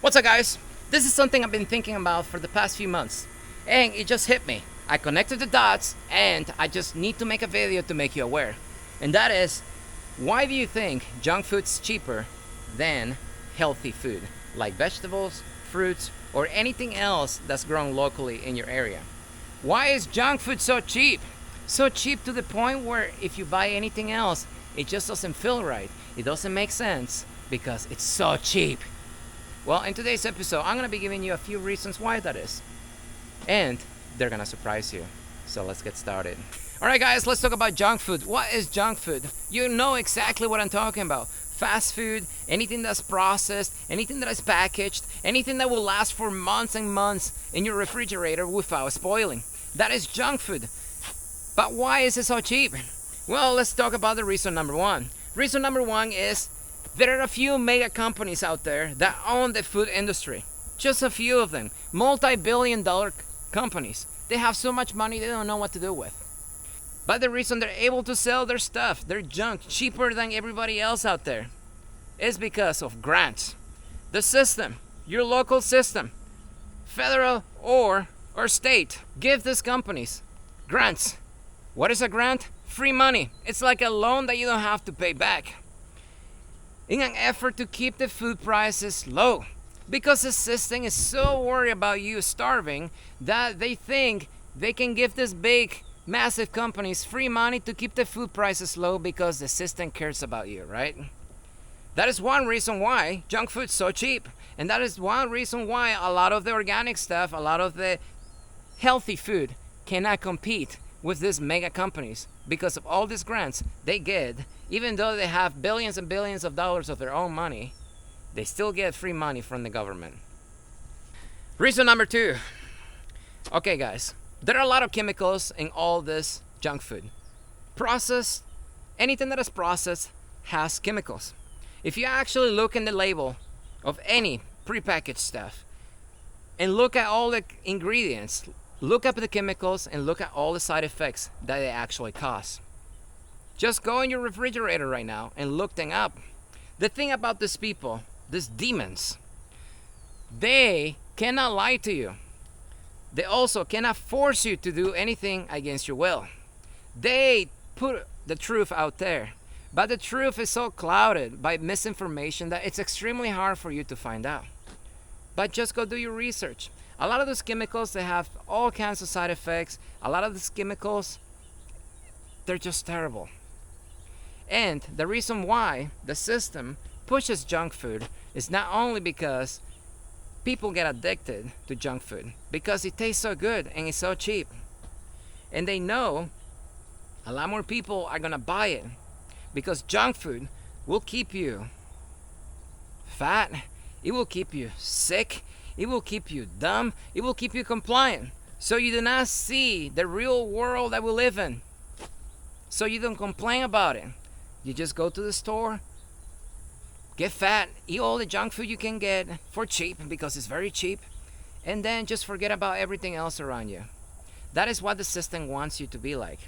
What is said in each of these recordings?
What's up, guys? This is something I've been thinking about for the past few months, and it just hit me. I connected the dots, and I just need to make a video to make you aware. And that is, why do you think junk food's cheaper than healthy food, like vegetables, fruits, or anything else that's grown locally in your area? Why is junk food so cheap? So cheap to the point where if you buy anything else, it just doesn't feel right. It doesn't make sense because it's so cheap. Well, in today's episode, I'm going to be giving you a few reasons why that is. And they're going to surprise you. So let's get started. Alright guys, let's talk about junk food. What is junk food? You know exactly what I'm talking about. Fast food, anything that's processed, anything that is packaged, anything that will last for months and months in your refrigerator without spoiling. That is junk food. But why is it so cheap? Well, let's talk about the reason number one. Reason number one is there are a few mega companies out there that own the food industry. Just a few of them. Multi-billion-dollar companies. They have so much money they don't know what to do with. But the reason they're able to sell their stuff, their junk, cheaper than everybody else out there is because of grants. The system, your local system, federal or state, give these companies grants. What is a grant? Free money. It's like a loan that you don't have to pay back, in an effort to keep the food prices low. Because the system is so worried about you starving that they think they can give these big, massive companies free money to keep the food prices low because the system cares about you, right? That is one reason why junk food is so cheap. And that is one reason why a lot of the organic stuff, a lot of the healthy food cannot compete with these mega companies because of all these grants they get. Even though they have billions and billions of dollars of their own money, they still get free money from the government. Reason number two. Okay guys, there are a lot of chemicals in all this junk food. Processed, anything that is processed has chemicals. If you actually look in the label of any prepackaged stuff and look at all the ingredients, look up the chemicals and look at all the side effects that they actually cause. Just go in your refrigerator right now and look them up. The thing about these people, these demons, they cannot lie to you. They also cannot force you to do anything against your will. They put the truth out there, but the truth is so clouded by misinformation that it's extremely hard for you to find out. But just go do your research. A lot of those chemicals, they have all kinds of side effects. A lot of these chemicals, they're just terrible. And the reason why the system pushes junk food is not only because people get addicted to junk food, because it tastes so good and it's so cheap. And they know a lot more people are gonna buy it because junk food will keep you fat, it will keep you sick, it will keep you dumb, it will keep you compliant. So you do not see the real world that we live in. So you don't complain about it. You just go to the store, get fat, eat all the junk food you can get for cheap because it's very cheap, and then just forget about everything else around you. That is what the system wants you to be like.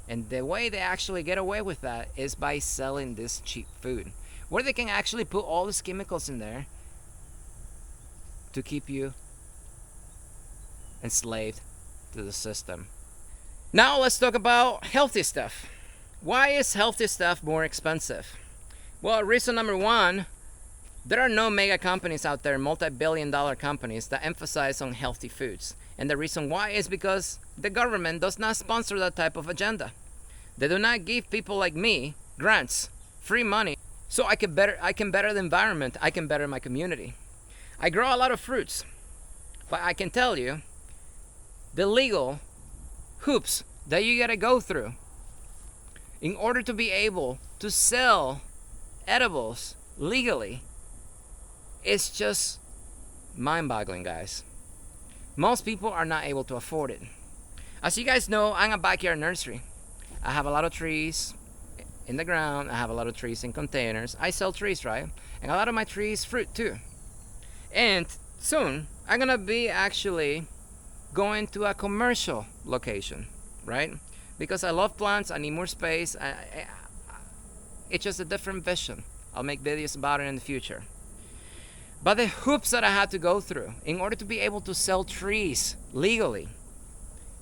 And the way they actually get away with that is by selling this cheap food, where they can actually put all these chemicals in there to keep you enslaved to the system. Now let's talk about healthy stuff. Why is healthy stuff more expensive? Well, reason number one, there are no mega companies out there, multi-billion-dollar companies that emphasize on healthy foods. And the reason why is because the government does not sponsor that type of agenda. They do not give people like me grants, free money, so I can better the environment, I can better my community. I grow a lot of fruits, but I can tell you, the legal hoops that you gotta go through in order to be able to sell edibles legally, it's just mind-boggling, guys. Most people are not able to afford it. As you guys know, I'm a backyard nursery. I have a lot of trees in the ground, I have a lot of trees in containers. I sell trees, right? And a lot of my trees fruit too. And soon I'm gonna be actually going to a commercial location, right? Because I love plants, I need more space. It's just a different vision. I'll make videos about it in the future. But the hoops that I had to go through in order to be able to sell trees legally,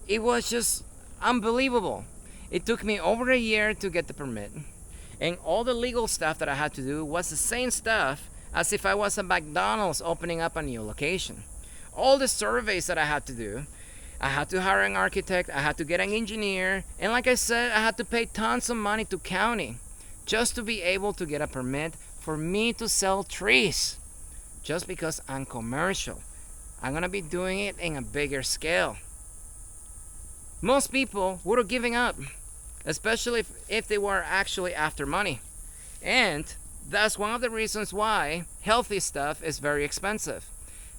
it was just unbelievable. It took me over a year to get the permit. And all the legal stuff that I had to do was the same stuff as if I was a McDonald's opening up a new location. All the surveys that I had to do, I had to hire an architect, I had to get an engineer, and like I said, I had to pay tons of money to county just to be able to get a permit for me to sell trees. Just because I'm commercial, I'm gonna be doing it in a bigger scale. Most people would have given up, especially if they were actually after money. And that's one of the reasons why healthy stuff is very expensive.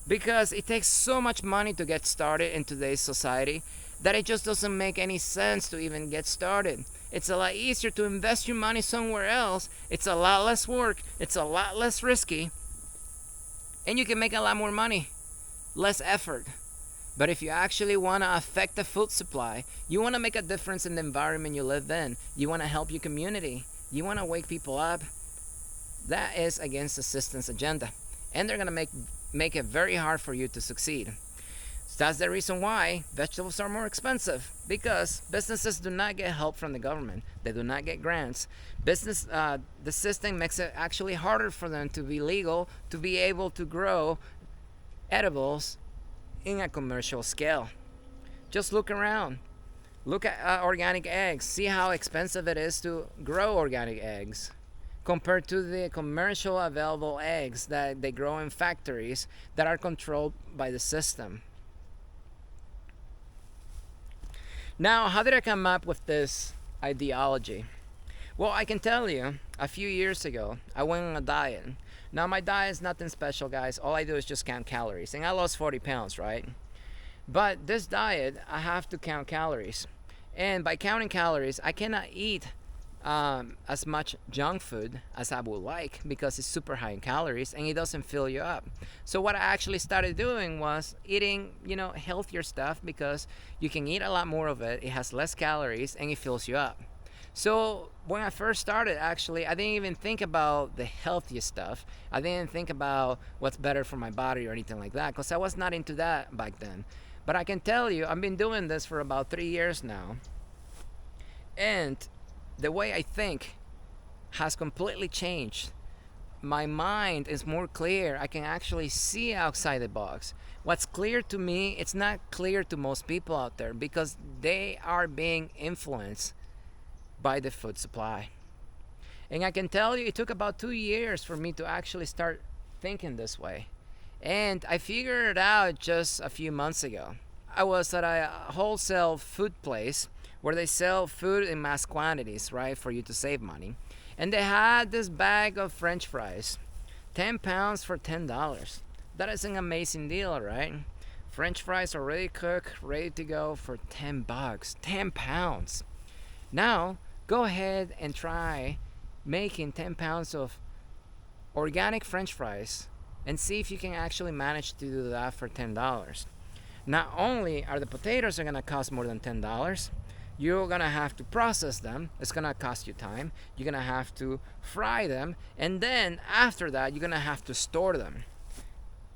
Because it takes so much money to get started in today's society that it just doesn't make any sense to even get started. It's a lot easier to invest your money somewhere else. It's a lot less work. It's a lot less risky. And you can make a lot more money. Less effort. But if you actually want to affect the food supply, you want to make a difference in the environment you live in, you want to help your community, you want to wake people up, that is against the system's agenda. And they're going to make it very hard for you to succeed. So that's the reason why vegetables are more expensive, because businesses do not get help from the government. They do not get grants. The system makes it actually harder for them to be legal, to be able to grow edibles in a commercial scale. Just look around. Look at organic eggs. See how expensive it is to grow organic eggs compared to the commercial available eggs that they grow in factories that are controlled by the system. Now, how did I come up with this ideology? Well, I can tell you, a few years ago, I went on a diet. Now, my diet is nothing special, guys. All I do is just count calories. And I lost 40 pounds, right? But this diet, I have to count calories. And by counting calories, I cannot eat as much junk food as I would like, because it's super high in calories and it doesn't fill you up. So what I actually started doing was eating, healthier stuff, because you can eat a lot more of it. It has less calories and it fills you up. So when I first started, actually, I didn't even think about the healthiest stuff. I didn't think about what's better for my body or anything like that, because I was not into that back then. But I can tell you, I've been doing this for about 3 years now. And the way I think has completely changed. My mind is more clear. I can actually see outside the box. What's clear to me, it's not clear to most people out there, because they are being influenced by the food supply. And I can tell you, it took about 2 years for me to actually start thinking this way. And I figured it out just a few months ago. I was at a wholesale food place where they sell food in mass quantities, right, for you to save money. And they had this bag of French fries, 10 pounds for $10. That is an amazing deal, right? French fries already cooked, ready to go for $10, 10 pounds. Now, go ahead and try making 10 pounds of organic French fries and see if you can actually manage to do that for $10. Not only are the potatoes going to cost more than $10, you're going to have to process them. It's going to cost you time. You're going to have to fry them. And then after that, you're going to have to store them.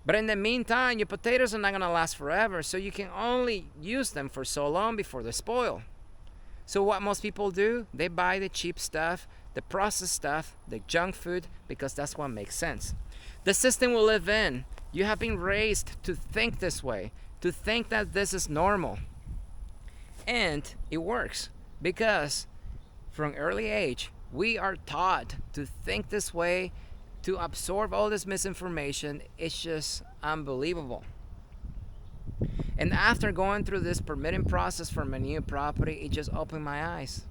But in the meantime, your potatoes are not going to last forever, so you can only use them for so long before they spoil. So what most people do, they buy the cheap stuff, the processed stuff, the junk food, because that's what makes sense. The system we live in, you have been raised to think this way, to think that this is normal. And it works, because from early age, we are taught to think this way, to absorb all this misinformation. It's just unbelievable. And after going through this permitting process for my new property, it just opened my eyes.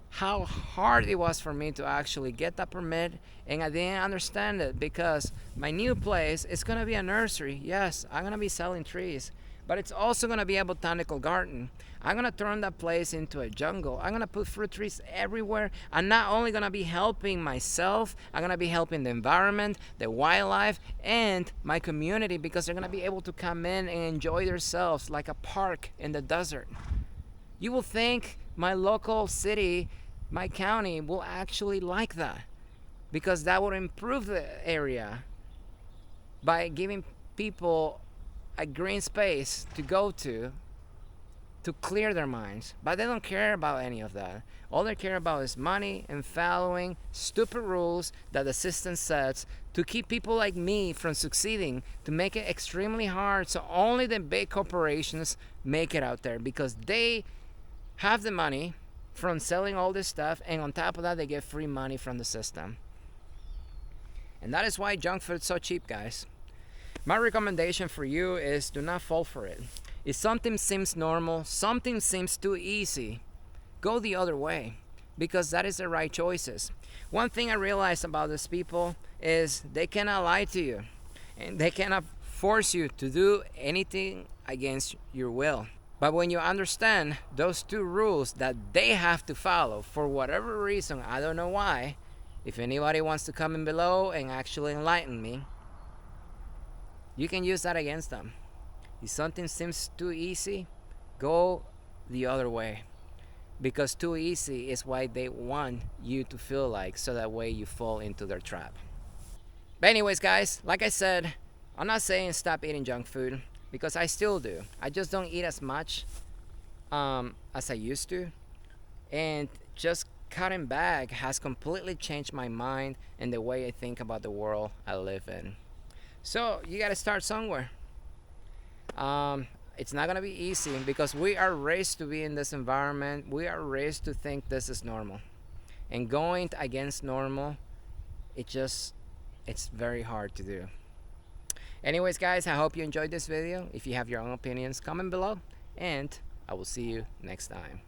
How hard it was for me to actually get that permit, and I didn't understand it, because my new place is going to be a nursery. Yes, I'm going to be selling trees, but it's also going to be a botanical garden. I'm going to turn that place into a jungle. I'm going to put fruit trees everywhere. I'm not only going to be helping myself, I'm going to be helping the environment, the wildlife, and my community, because they're going to be able to come in and enjoy themselves like a park in the desert. You will think my local city, my county, will actually like that, because that would improve the area. by giving people a green space to go to clear their minds. But they don't care about any of that. All they care about is money and following stupid rules that the system sets to keep people like me from succeeding, to make it extremely hard so only the big corporations make it out there, because they have the money from selling all this stuff, and on top of that they get free money from the system. And that is why junk food is so cheap, guys. My recommendation for you is do not fall for it. If something seems normal, something seems too easy, go the other way, because that is the right choices. One thing I realized about these people is they cannot lie to you, and they cannot force you to do anything against your will. But when you understand those two rules that they have to follow for whatever reason, I don't know why, if anybody wants to comment below and actually enlighten me, you can use that against them. If something seems too easy, go the other way. Because too easy is why they want you to feel like, so that way you fall into their trap. But anyways, guys, like I said, I'm not saying stop eating junk food, because I still do. I just don't eat as much as I used to. And just cutting back has completely changed my mind and the way I think about the world I live in. So you gotta start somewhere. It's not gonna be easy, because we are raised to be in this environment. We are raised to think this is normal, and going against normal, it's very hard to do. Anyways, guys, I hope you enjoyed this video. If you have your own opinions, comment below, and I will see you next time.